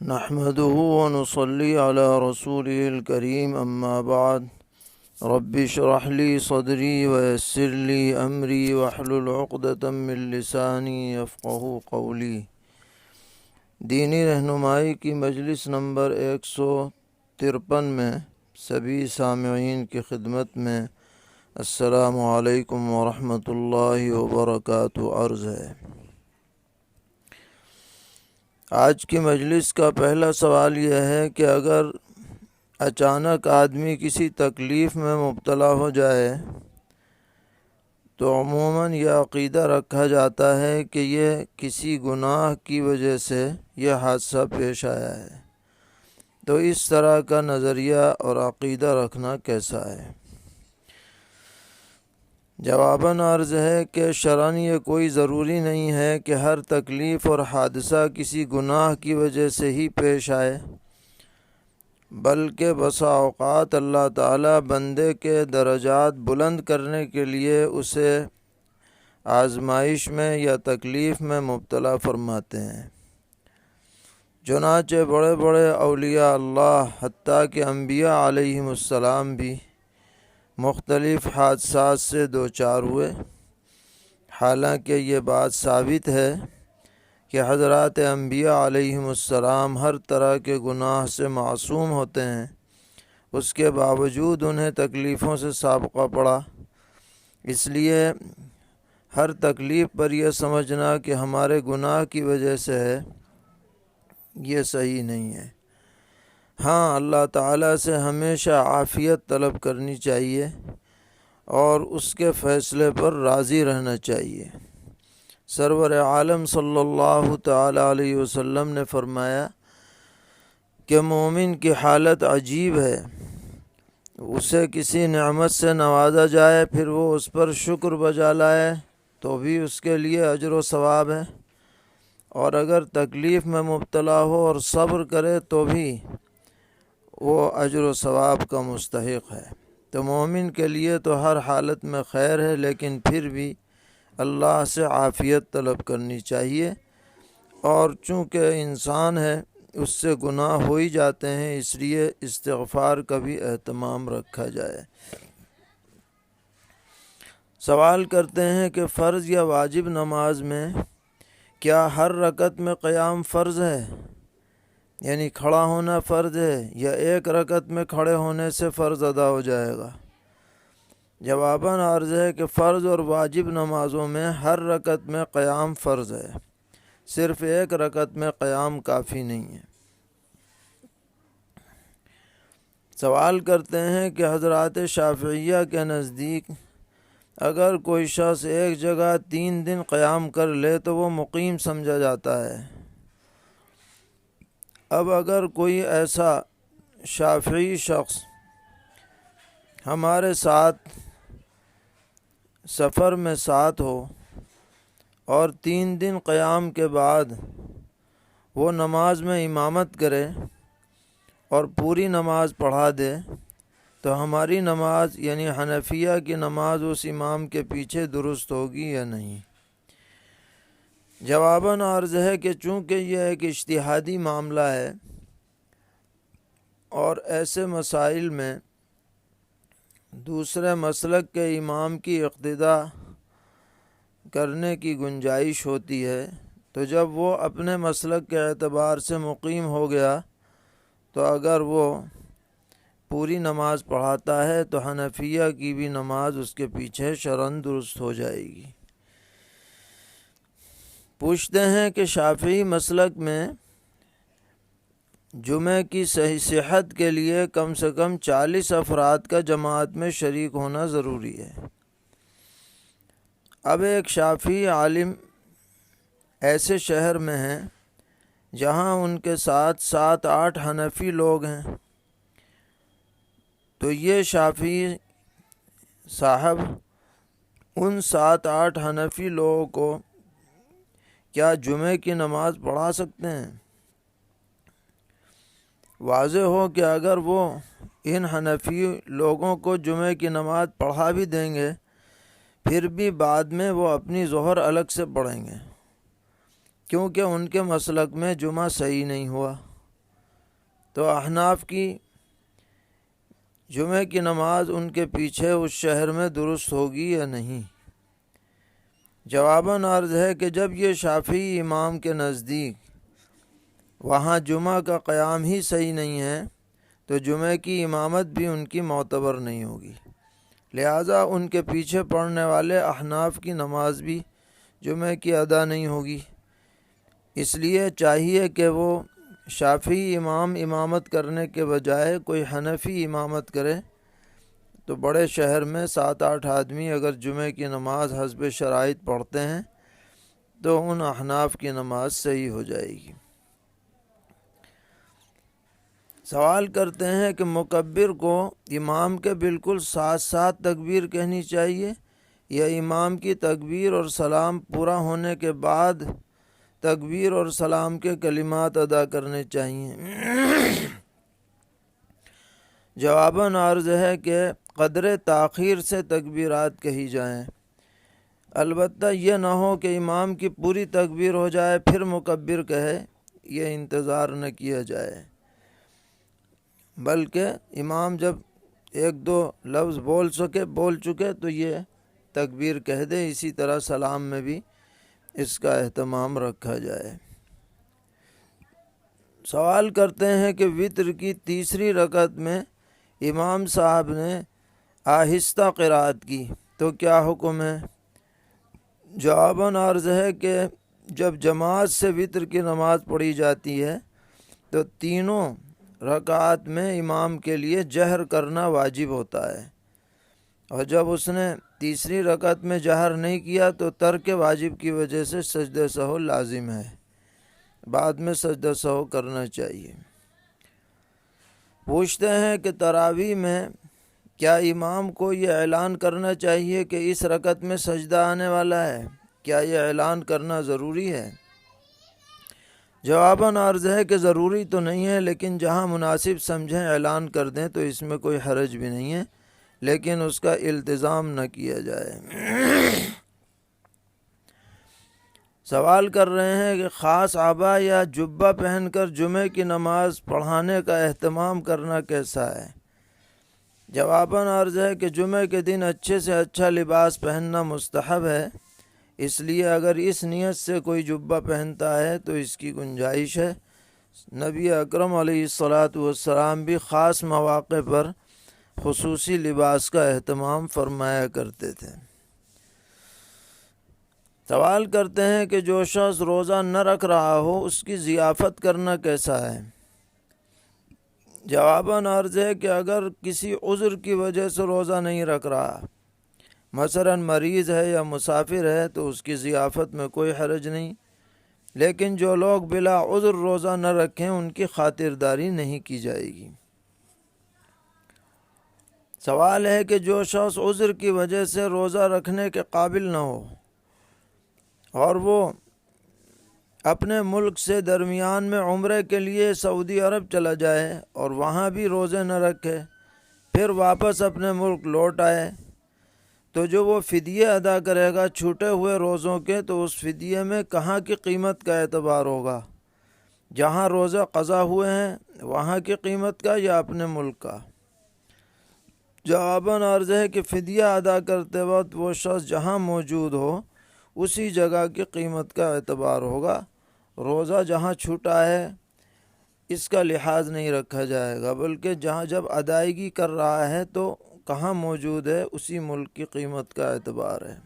نحمده ونصلي على رسوله الكريم أما بعد رب اشرح لي صدري ويسر لي أمري واحلل عقدة من لساني يفقهوا قولي۔ دینی رہنمائی کی مجلس نمبر 153 میں سبھی سامعین کی خدمت میں السلام علیکم ورحمۃ اللہ وبرکاتہ عرض ہے۔ آج کی مجلس کا پہلا سوال یہ ہے کہ اگر اچانک آدمی کسی تکلیف میں مبتلا ہو جائے تو عموماً یہ عقیدہ رکھا جاتا ہے کہ یہ کسی گناہ کی وجہ سے یہ حادثہ پیش آیا ہے، تو اس طرح کا نظریہ اور عقیدہ رکھنا کیسا ہے؟ جواباً عرض ہے کہ شرعاً یہ کوئی ضروری نہیں ہے کہ ہر تکلیف اور حادثہ کسی گناہ کی وجہ سے ہی پیش آئے، بلکہ بسا اوقات اللہ تعالیٰ بندے کے درجات بلند کرنے کے لیے اسے آزمائش میں یا تکلیف میں مبتلا فرماتے ہیں۔ چنانچہ بڑے بڑے اولیاء اللہ حتیٰ کہ انبیاء علیہم السلام بھی مختلف حادثات سے دوچار ہوئے۔ حالانکہ یہ بات ثابت ہے کہ حضرات انبیاء علیہم السلام ہر طرح کے گناہ سے معصوم ہوتے ہیں، اس کے باوجود انہیں تکلیفوں سے سابقہ پڑا۔ اس لیے ہر تکلیف پر یہ سمجھنا کہ ہمارے گناہ کی وجہ سے ہے، یہ صحیح نہیں ہے۔ ہاں، اللہ تعالیٰ سے ہمیشہ عافیت طلب کرنی چاہیے اور اس کے فیصلے پر راضی رہنا چاہیے۔ سرور عالم صلی اللہ تعالیٰ علیہ وسلم نے فرمایا کہ مومن کی حالت عجیب ہے، اسے کسی نعمت سے نوازا جائے پھر وہ اس پر شکر بجا لائے تو بھی اس کے لیے اجر و ثواب ہے، اور اگر تکلیف میں مبتلا ہو اور صبر کرے تو بھی وہ اجر و ثواب کا مستحق ہے۔ تو مومن کے لیے تو ہر حالت میں خیر ہے، لیکن پھر بھی اللہ سے عافیت طلب کرنی چاہیے، اور چونکہ انسان ہے اس سے گناہ ہو ہی جاتے ہیں، اس لیے استغفار کا بھی اہتمام رکھا جائے۔ سوال کرتے ہیں کہ فرض یا واجب نماز میں کیا ہر رکعت میں قیام فرض ہے، یعنی کھڑا ہونا فرض ہے، یا ایک رکعت میں کھڑے ہونے سے فرض ادا ہو جائے گا؟ جواباً عرض ہے کہ فرض اور واجب نمازوں میں ہر رکعت میں قیام فرض ہے، صرف ایک رکعت میں قیام کافی نہیں ہے۔ سوال کرتے ہیں کہ حضرات شافعیہ کے نزدیک اگر کوئی شخص ایک جگہ 3 دن قیام کر لے تو وہ مقیم سمجھا جاتا ہے۔ اب اگر کوئی ایسا شافعی شخص ہمارے ساتھ سفر میں ساتھ ہو اور 3 دن قیام کے بعد وہ نماز میں امامت کرے اور پوری نماز پڑھا دے تو ہماری نماز یعنی حنفیہ کی نماز اس امام کے پیچھے درست ہوگی یا نہیں؟ جواباً عرض ہے کہ چونکہ یہ ایک اجتہادی معاملہ ہے اور ایسے مسائل میں دوسرے مسلک کے امام کی اقتداء کرنے کی گنجائش ہوتی ہے، تو جب وہ اپنے مسلک کے اعتبار سے مقیم ہو گیا تو اگر وہ پوری نماز پڑھاتا ہے تو حنفیہ کی بھی نماز اس کے پیچھے شرعاً درست ہو جائے گی۔ پوچھتے ہیں کہ شافعی مسلک میں جمعہ کی صحیح صحت کے لیے کم سے کم 40 افراد کا جماعت میں شریک ہونا ضروری ہے۔ اب ایک شافعی عالم ایسے شہر میں ہیں جہاں ان کے ساتھ 7-8 حنفی لوگ ہیں، تو یہ شافعی صاحب ان 7-8 حنفی لوگوں کو کیا جمعے کی نماز پڑھا سکتے ہیں؟ واضح ہو کہ اگر وہ ان حنفی لوگوں کو جمعے کی نماز پڑھا بھی دیں گے پھر بھی بعد میں وہ اپنی ظہر الگ سے پڑھیں گے، کیونکہ ان کے مسلک میں جمعہ صحیح نہیں ہوا۔ تو احناف کی جمعہ کی نماز ان کے پیچھے اس شہر میں درست ہوگی یا نہیں؟ جواباً عرض ہے کہ جب یہ شافعی امام کے نزدیک وہاں جمعہ کا قیام ہی صحیح نہیں ہے تو جمعہ کی امامت بھی ان کی معتبر نہیں ہوگی، لہٰذا ان کے پیچھے پڑھنے والے احناف کی نماز بھی جمعہ کی ادا نہیں ہوگی۔ اس لیے چاہیے کہ وہ شافعی امام امامت کرنے کے بجائے کوئی حنفی امامت کرے، تو بڑے شہر میں 7-8 آدمی اگر جمعہ کی نماز حسب شرائط پڑھتے ہیں تو ان احناف کی نماز صحیح ہو جائے گی۔ سوال کرتے ہیں کہ مکبر کو امام کے بالکل ساتھ ساتھ تکبیر کہنی چاہیے یا امام کی تکبیر اور سلام پورا ہونے کے بعد تکبیر اور سلام کے کلمات ادا کرنے چاہیے؟ جواباً عرض ہے کہ قدر تاخیر سے تکبیرات کہی جائیں، البتہ یہ نہ ہو کہ امام کی پوری تکبیر ہو جائے پھر مکبر کہے، یہ انتظار نہ کیا جائے، بلکہ امام جب 1-2 لفظ بول چکے تو یہ تکبیر کہہ دے۔ اسی طرح سلام میں بھی اس کا اہتمام رکھا جائے۔ سوال کرتے ہیں کہ وتر کی تیسری رکعت میں امام صاحب نے آہستہ قرأت کی تو کیا حکم ہے؟ جواباً عرض ہے کہ جب جماعت سے وتر کی نماز پڑھی جاتی ہے تو تینوں رکعات میں امام کے لیے جہر کرنا واجب ہوتا ہے، اور جب اس نے تیسری رکعت میں جہر نہیں کیا تو ترک واجب کی وجہ سے سجدہ سہو لازم ہے، بعد میں سجدہ سہو کرنا چاہیے۔ پوچھتے ہیں کہ تراویح میں کیا امام کو یہ اعلان کرنا چاہیے کہ اس رکعت میں سجدہ آنے والا ہے؟ کیا یہ اعلان کرنا ضروری ہے؟ جواباً عرض ہے کہ ضروری تو نہیں ہے، لیکن جہاں مناسب سمجھیں اعلان کر دیں تو اس میں کوئی حرج بھی نہیں ہے، لیکن اس کا التزام نہ کیا جائے۔ سوال کر رہے ہیں کہ خاص عبا یا جبہ پہن کر جمعہ کی نماز پڑھانے کا اہتمام کرنا کیسا ہے؟ جواباً عرض ہے کہ جمعہ کے دن اچھے سے اچھا لباس پہننا مستحب ہے، اس لیے اگر اس نیت سے کوئی جبہ پہنتا ہے تو اس کی گنجائش ہے۔ نبی اکرم علیہ الصلاۃ والسلام بھی خاص مواقع پر خصوصی لباس کا اہتمام فرمایا کرتے تھے۔ سوال کرتے ہیں کہ جو شخص روزہ نہ رکھ رہا ہو اس کی ضیافت کرنا کیسا ہے؟ جواباً عرض ہے کہ اگر کسی عذر کی وجہ سے روزہ نہیں رکھ رہا، مثلاً مریض ہے یا مسافر ہے، تو اس کی ضیافت میں کوئی حرج نہیں، لیکن جو لوگ بلا عذر روزہ نہ رکھیں ان کی خاطرداری نہیں کی جائے گی۔ سوال ہے کہ جو شخص عذر کی وجہ سے روزہ رکھنے کے قابل نہ ہو اور وہ اپنے ملک سے درمیان میں عمرے کے لیے سعودی عرب چلا جائے اور وہاں بھی روزے نہ رکھے، پھر واپس اپنے ملک لوٹ آئے، تو جو وہ فدیے ادا کرے گا چھوٹے ہوئے روزوں کے، تو اس فدیے میں کہاں کی قیمت کا اعتبار ہوگا؟ جہاں روزے قضا ہوئے ہیں وہاں کی قیمت کا یا اپنے ملک کا؟ جواباً عرض ہے کہ فدیہ ادا کرتے وقت وہ شخص جہاں موجود ہو اسی جگہ کی قیمت کا اعتبار ہوگا، روزہ جہاں چھوٹا ہے اس کا لحاظ نہیں رکھا جائے گا، بلکہ جہاں جب ادائیگی کر رہا ہے تو کہاں موجود ہے اسی ملک کی قیمت کا اعتبار ہے۔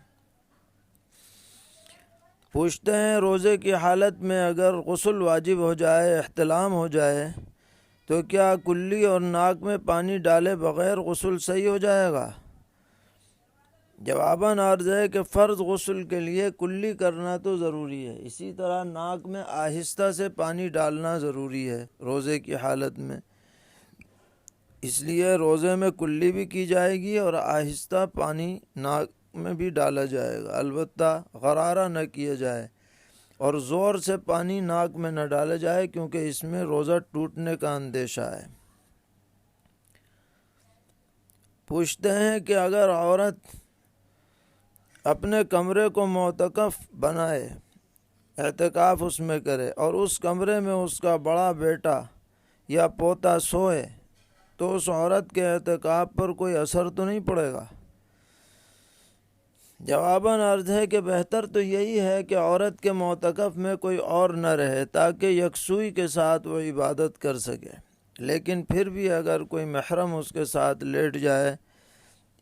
پوچھتے ہیں روزے کی حالت میں اگر غسل واجب ہو جائے، احتلام ہو جائے، تو کیا کلی اور ناک میں پانی ڈالے بغیر غسل صحیح ہو جائے گا؟ جواباً عرض ہے کہ فرض غسل کے لیے کلی کرنا تو ضروری ہے، اسی طرح ناک میں آہستہ سے پانی ڈالنا ضروری ہے روزے کی حالت میں، اس لیے روزے میں کلی بھی کی جائے گی اور آہستہ پانی ناک میں بھی ڈالا جائے گا، البتہ غرارہ نہ کیا جائے اور زور سے پانی ناک میں نہ ڈالا جائے کیونکہ اس میں روزہ ٹوٹنے کا اندیشہ ہے۔ پوچھتے ہیں کہ اگر عورت اپنے کمرے کو معتکف بنائے، اعتکاف اس میں کرے اور اس کمرے میں اس کا بڑا بیٹا یا پوتا سوئے تو اس عورت کے اعتکاف پر کوئی اثر تو نہیں پڑے گا؟ جواباً عرض ہے کہ بہتر تو یہی ہے کہ عورت کے معتکف میں کوئی اور نہ رہے تاکہ یکسوئی کے ساتھ وہ عبادت کر سکے، لیکن پھر بھی اگر کوئی محرم اس کے ساتھ لیٹ جائے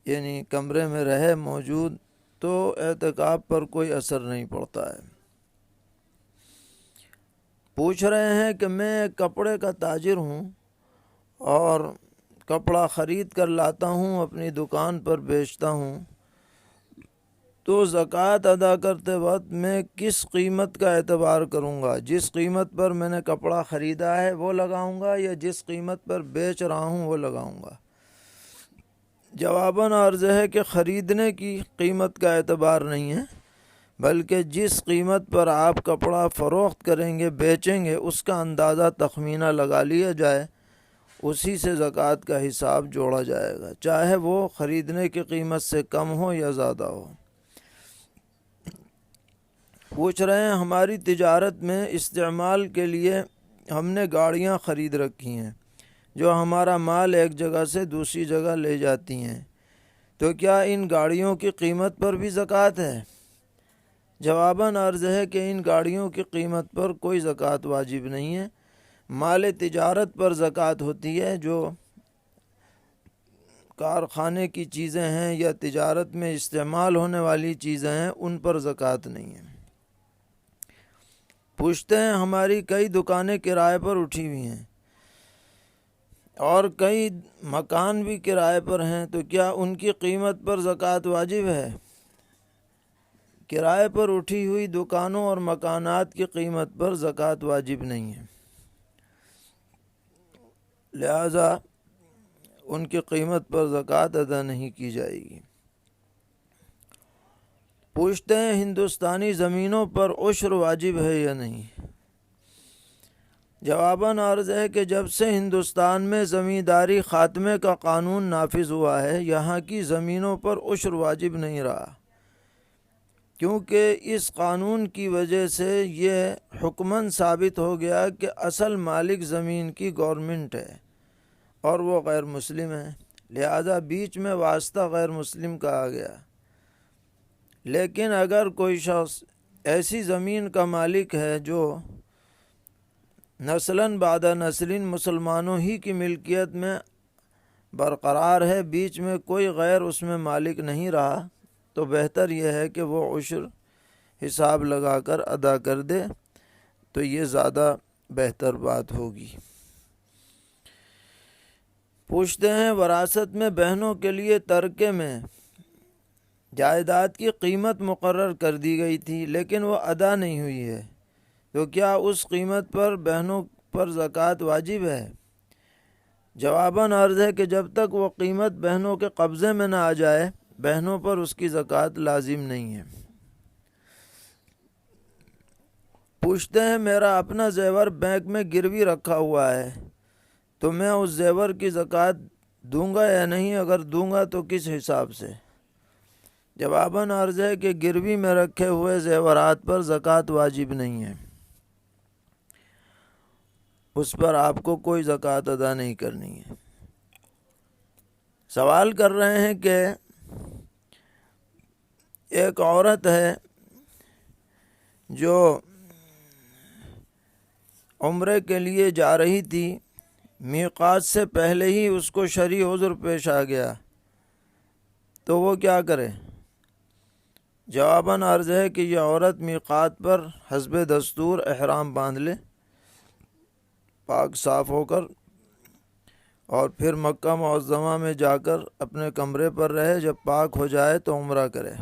یعنی کمرے میں رہے موجود تو اعتکاف پر کوئی اثر نہیں پڑتا ہے۔ پوچھ رہے ہیں کہ میں ایک کپڑے کا تاجر ہوں اور کپڑا خرید کر لاتا ہوں، اپنی دکان پر بیچتا ہوں، تو زکوٰۃ ادا کرتے وقت میں کس قیمت کا اعتبار کروں گا؟ جس قیمت پر میں نے کپڑا خریدا ہے وہ لگاؤں گا یا جس قیمت پر بیچ رہا ہوں وہ لگاؤں گا؟ جواباً عرض ہے کہ خریدنے کی قیمت کا اعتبار نہیں ہے، بلکہ جس قیمت پر آپ کپڑا فروخت کریں گے بیچیں گے اس کا اندازہ تخمینہ لگا لیا جائے، اسی سے زکوٰۃ کا حساب جوڑا جائے گا، چاہے وہ خریدنے کی قیمت سے کم ہو یا زیادہ ہو۔ پوچھ رہے ہیں ہماری تجارت میں استعمال کے لیے ہم نے گاڑیاں خرید رکھی ہیں جو ہمارا مال ایک جگہ سے دوسری جگہ لے جاتی ہیں، تو کیا ان گاڑیوں کی قیمت پر بھی زکوٰۃ ہے؟ جواباً عرض ہے کہ ان گاڑیوں کی قیمت پر کوئی زکوٰۃ واجب نہیں ہے، مال تجارت پر زکوٰۃ ہوتی ہے، جو کارخانے کی چیزیں ہیں یا تجارت میں استعمال ہونے والی چیزیں ہیں ان پر زکوٰۃ نہیں ہے۔ پوچھتے ہیں ہماری کئی دکانیں کرائے پر اٹھی ہوئی ہیں اور کئی مکان بھی کرائے پر ہیں، تو کیا ان کی قیمت پر زکوٰۃ واجب ہے؟ کرائے پر اٹھی ہوئی دکانوں اور مکانات کی قیمت پر زکوٰۃ واجب نہیں ہے، لہذا ان کی قیمت پر زکوٰۃ ادا نہیں کی جائے گی۔ پوچھتے ہیں ہندوستانی زمینوں پر عشر واجب ہے یا نہیں؟ جواباً عرض ہے کہ جب سے ہندوستان میں زمینداری خاتمے کا قانون نافذ ہوا ہے یہاں کی زمینوں پر عشر واجب نہیں رہا، کیونکہ اس قانون کی وجہ سے یہ حکماً ثابت ہو گیا کہ اصل مالک زمین کی گورنمنٹ ہے اور وہ غیر مسلم ہے، لہذا بیچ میں واسطہ غیر مسلم کا آ گیا۔ لیکن اگر کوئی شخص ایسی زمین کا مالک ہے جو نسلاً بعد نسلین مسلمانوں ہی کی ملکیت میں برقرار ہے، بیچ میں کوئی غیر اس میں مالک نہیں رہا، تو بہتر یہ ہے کہ وہ عشر حساب لگا کر ادا کر دے، تو یہ زیادہ بہتر بات ہوگی۔ پوچھتے ہیں وراثت میں بہنوں کے لیے ترکے میں جائیداد کی قیمت مقرر کر دی گئی تھی لیکن وہ ادا نہیں ہوئی ہے، تو کیا اس قیمت پر بہنوں پر زکوٰۃ واجب ہے؟ جواباً عرض ہے کہ جب تک وہ قیمت بہنوں کے قبضے میں نہ آ جائے بہنوں پر اس کی زکوٰۃ لازم نہیں ہے۔ پوچھتے ہیں میرا اپنا زیور بینک میں گروی رکھا ہوا ہے تو میں اس زیور کی زکوٰۃ دوں گا یا نہیں؟ اگر دوں گا تو کس حساب سے؟ جواباً عرض ہے کہ گروی میں رکھے ہوئے زیورات پر زکوٰۃ واجب نہیں ہے، اس پر آپ کو کوئی زکوٰۃ ادا نہیں کرنی ہے۔ سوال کر رہے ہیں کہ ایک عورت ہے جو عمرے کے لیے جا رہی تھی، میقات سے پہلے ہی اس کو شرعی عذر پیش آ گیا، تو وہ کیا کرے؟ جواباً عرض ہے کہ یہ عورت میقات پر حسب دستور احرام باندھ لے پاک صاف ہو کر، اور پھر مکہ معظمہ میں جا کر اپنے کمرے پر رہے، جب پاک ہو جائے تو عمرہ کرے۔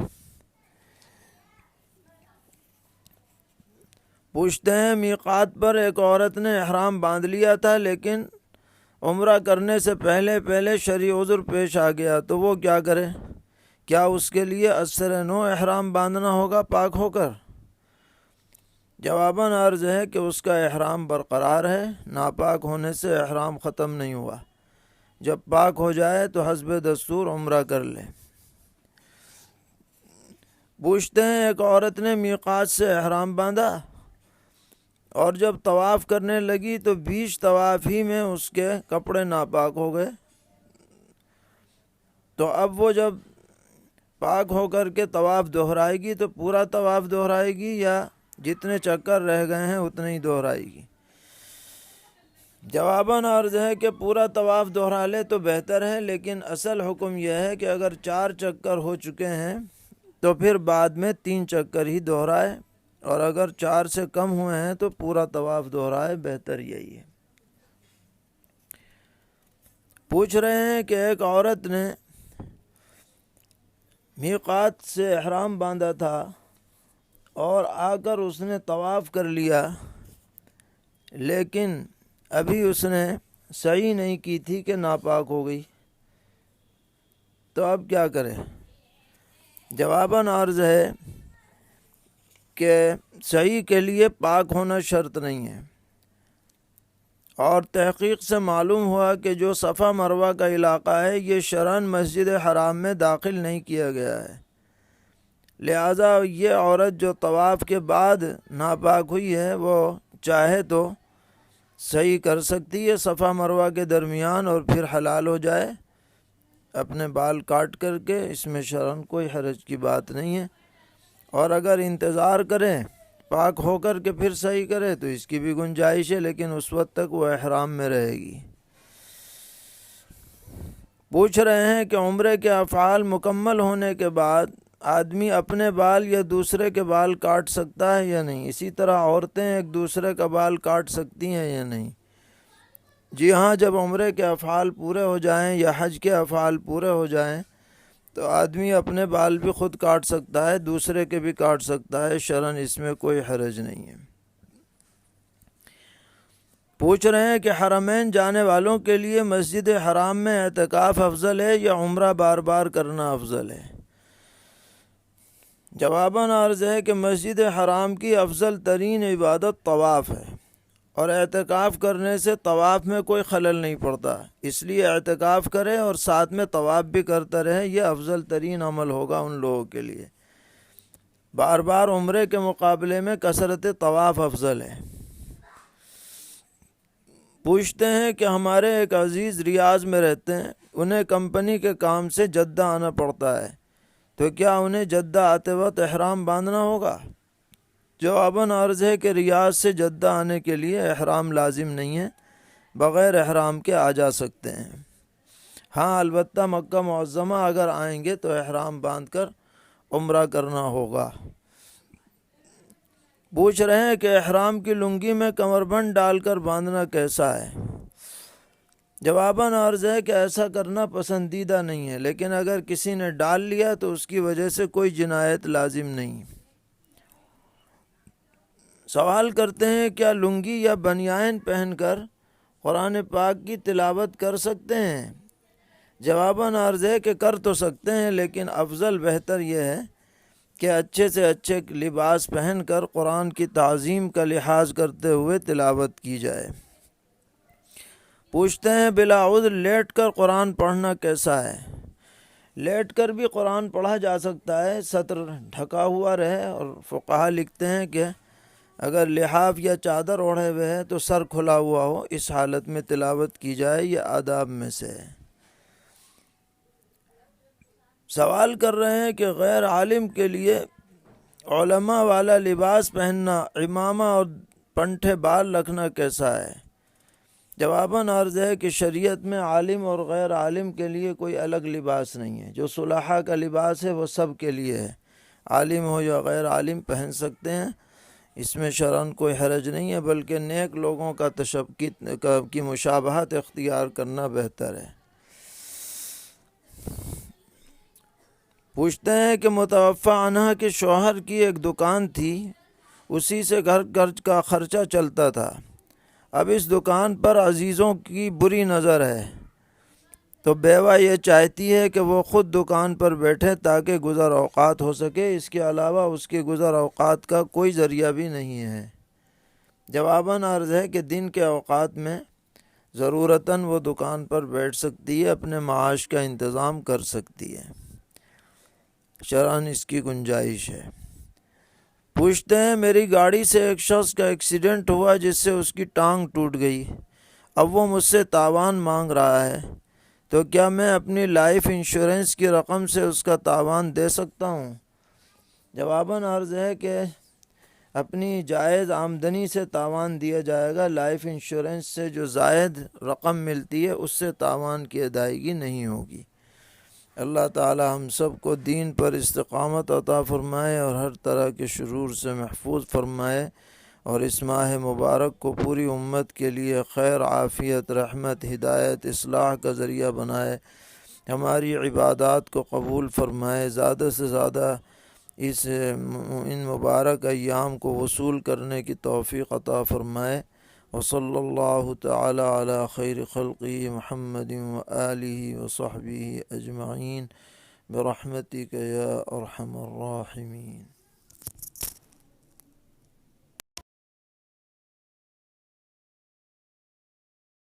پوچھتے ہیں میقات پر ایک عورت نے احرام باندھ لیا تھا لیکن عمرہ کرنے سے پہلے شرعی عذر پیش آ گیا، تو وہ کیا کرے؟ کیا اس کے لیے ازسر نو احرام باندھنا ہوگا پاک ہو کر؟ جواباً عرض ہے کہ اس کا احرام برقرار ہے، ناپاک ہونے سے احرام ختم نہیں ہوا، جب پاک ہو جائے تو حسب دستور عمرہ کر لے۔ پوچھتے ہیں ایک عورت نے میقات سے احرام باندھا اور جب طواف کرنے لگی تو بیچ طواف ہی میں اس کے کپڑے ناپاک ہو گئے، تو اب وہ جب پاک ہو کر کے طواف دہرائے گی تو پورا طواف دہرائے گی یا جتنے چکر رہ گئے ہیں اتنے ہی دہرائے گی؟ جواباً عرض ہے کہ پورا طواف دہرا لے تو بہتر ہے، لیکن اصل حکم یہ ہے کہ اگر 4 چکر ہو چکے ہیں تو پھر بعد میں 3 چکر ہی دہرائے، اور اگر 4 سے کم ہوئے ہیں تو پورا طواف دہرائے، بہتر یہی ہے۔ پوچھ رہے ہیں کہ ایک عورت نے میقات سے احرام باندھا تھا اور آ کر اس نے طواف کر لیا، لیکن ابھی اس نے سعی نہیں کی تھی کہ ناپاک ہو گئی، تو اب کیا کرے؟ جواباً عرض ہے کہ سعی کے لیے پاک ہونا شرط نہیں ہے، اور تحقیق سے معلوم ہوا کہ جو صفا مروہ کا علاقہ ہے یہ شرعاً مسجد حرام میں داخل نہیں کیا گیا ہے، لہٰذا یہ عورت جو طواف کے بعد ناپاک ہوئی ہے وہ چاہے تو صحیح کر سکتی ہے صفا مروہ کے درمیان، اور پھر حلال ہو جائے اپنے بال کاٹ کر کے، اس میں شرعاً کوئی حرج کی بات نہیں ہے۔ اور اگر انتظار کریں پاک ہو کر کے پھر صحیح کرے تو اس کی بھی گنجائش ہے، لیکن اس وقت تک وہ احرام میں رہے گی۔ پوچھ رہے ہیں کہ عمرے کے افعال مکمل ہونے کے بعد آدمی اپنے بال یا دوسرے کے بال کاٹ سکتا ہے یا نہیں؟ اسی طرح عورتیں ایک دوسرے کا بال کاٹ سکتی ہیں یا نہیں؟ جی ہاں، جب عمرے کے افعال پورے ہو جائیں یا حج کے افعال پورے ہو جائیں تو آدمی اپنے بال بھی خود کاٹ سکتا ہے، دوسرے کے بھی کاٹ سکتا ہے، شرعاً اس میں کوئی حرج نہیں ہے۔ پوچھ رہے ہیں کہ حرمین جانے والوں کے لیے مسجد حرام میں اعتکاف افضل ہے یا عمرہ بار بار کرنا افضل ہے؟ جواباً عرض ہے کہ مسجد حرام کی افضل ترین عبادت طواف ہے، اور اعتکاف کرنے سے طواف میں کوئی خلل نہیں پڑتا، اس لیے اعتکاف کرے اور ساتھ میں طواف بھی کرتا رہے، یہ افضل ترین عمل ہوگا ان لوگوں کے لیے۔ بار بار عمرے کے مقابلے میں کثرت طواف افضل ہے۔ پوچھتے ہیں کہ ہمارے ایک عزیز ریاض میں رہتے ہیں، انہیں کمپنی کے کام سے جدہ آنا پڑتا ہے، تو کیا انہیں جدہ آتے وقت احرام باندھنا ہوگا؟ جواباً عرض ہے کہ ریاض سے جدہ آنے کے لیے احرام لازم نہیں ہے، بغیر احرام کے آ جا سکتے ہیں۔ ہاں البتہ مکہ معظمہ اگر آئیں گے تو احرام باندھ کر عمرہ کرنا ہوگا۔ پوچھ رہے ہیں کہ احرام کی لنگی میں کمربند ڈال کر باندھنا کیسا ہے؟ جواباً عرض ہے کہ ایسا کرنا پسندیدہ نہیں ہے، لیکن اگر کسی نے ڈال لیا تو اس کی وجہ سے کوئی جنایت لازم نہیں۔ سوال کرتے ہیں کیا لنگی یا بنیان پہن کر قرآن پاک کی تلاوت کر سکتے ہیں؟ جواباً عرض ہے کہ کر تو سکتے ہیں، لیکن افضل بہتر یہ ہے کہ اچھے سے اچھے لباس پہن کر قرآن کی تعظیم کا لحاظ کرتے ہوئے تلاوت کی جائے۔ پوچھتے ہیں بلا عذر لیٹ کر قرآن پڑھنا کیسا ہے؟ لیٹ کر بھی قرآن پڑھا جا سکتا ہے، سطر ڈھکا ہوا رہے، اور فقہا لکھتے ہیں کہ اگر لحاف یا چادر اوڑھے ہوئے ہے تو سر کھلا ہوا ہو، اس حالت میں تلاوت کی جائے، یہ آداب میں سے ہے۔ سوال کر رہے ہیں کہ غیر عالم کے لیے علماء والا لباس پہننا، عمامہ اور پنٹھے بال رکھنا کیسا ہے؟ جواباً عرض ہے کہ شریعت میں عالم اور غیر عالم کے لیے کوئی الگ لباس نہیں ہے، جو صلحاء کا لباس ہے وہ سب کے لیے ہے، عالم ہو یا غیر عالم پہن سکتے ہیں، اس میں شرعاً کوئی حرج نہیں ہے، بلکہ نیک لوگوں کی مشابہت اختیار کرنا بہتر ہے۔ پوچھتے ہیں کہ متوفی عنہا کے شوہر کی ایک دکان تھی، اسی سے گھر کا خرچہ چلتا تھا، اب اس دکان پر عزیزوں کی بری نظر ہے، تو بیوہ یہ چاہتی ہے کہ وہ خود دکان پر بیٹھے تاکہ گزر اوقات ہو سکے، اس کے علاوہ اس کے گزر اوقات کا کوئی ذریعہ بھی نہیں ہے۔ جواباً عرض ہے کہ دن کے اوقات میں ضرورتاً وہ دکان پر بیٹھ سکتی ہے، اپنے معاش کا انتظام کر سکتی ہے، شرعاً اس کی گنجائش ہے۔ پوچھتے ہیں میری گاڑی سے ایک شخص کا ایکسیڈنٹ ہوا جس سے اس کی ٹانگ ٹوٹ گئی، اب وہ مجھ سے تاوان مانگ رہا ہے، تو کیا میں اپنی لائف انشورنس کی رقم سے اس کا تاوان دے سکتا ہوں؟ جواباً عرض ہے کہ اپنی جائز آمدنی سے تاوان دیا جائے گا، لائف انشورنس سے جو زائد رقم ملتی ہے اس سے تاوان کی ادائیگی نہیں ہوگی۔ اللہ تعالی ہم سب کو دین پر استقامت عطا فرمائے اور ہر طرح کے شرور سے محفوظ فرمائے، اور اس ماہ مبارک کو پوری امت کے لیے خیر، عافیت، رحمت، ہدایت، اصلاح کا ذریعہ بنائے، ہماری عبادات کو قبول فرمائے، زیادہ سے زیادہ ان مبارک ایام کو وصول کرنے کی توفیق عطا فرمائے۔ وصلی اللہ تعالی علی خیر خلقہ محمد وآلہ وصحبہ اجمعین برحمتک یا ارحم الراحمین۔